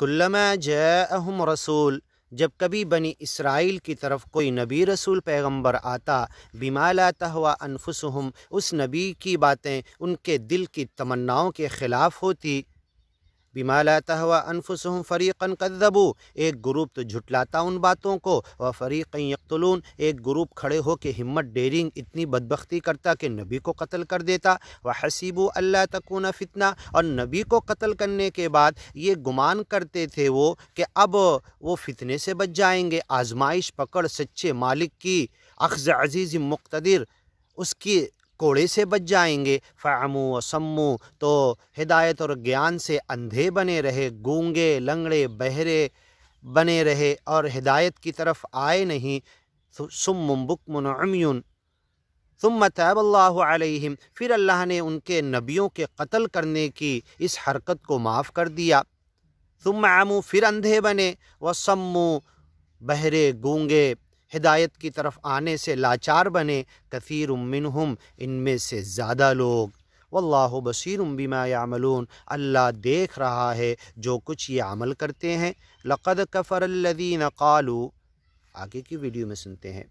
کلما جاءہم رسول، جب کبھی بنی اسرائیل کی طرف کوئی نبی رسول پیغمبر آتا، بما لا تہوی انفسہم، اس نبی کی باتیں ان کے دل کی تمناؤں کے خلاف ہوتی، بما لا تہوی انفسہم فریقا کذبوا، ایک گروپ تو جھٹلاتا ان باتوں کو، وفریقا یقتلون، ایک گروپ کھڑے ہو کے ہمت ڈیرنگ اتنی بدبختی کرتا کہ نبی کو قتل کر دیتا، وحسبوا الا تکون فتنہ، اور نبی کو قتل کرنے کے بعد یہ گمان کرتے تھے وہ کہ اب وہ فتنے سے بچ جائیں گے، آزمائش پکڑ سچے مالک کی، اخذ عزیز مقتدر اس کی کوڑے سے بچ جائیں گے، فعموا وصموا، تو ہدایت اور گیان سے اندھے بنے رہے، گونگے لنگڑے بہرے بنے رہے اور ہدایت کی طرف آئے نہیں، صم بکم عمی، ثم تاب اللہ علیہم، پھر اللہ نے ان کے نبیوں کے قتل کرنے کی اس حرکت کو معاف کر دیا، ثم عموا، پھر اندھے بنے، وصموا، بہرے گونگے، ہدایت کی طرف آنے سے لاچار بنے، کثیر منہم، ان میں سے زیادہ لوگ، واللہ بصیر بما یعملون، اللہ دیکھ رہا ہے جو کچھ یہ عمل کرتے ہیں، لقد کفر الذین قالوا، آگے کی ویڈیو میں سنتے ہیں۔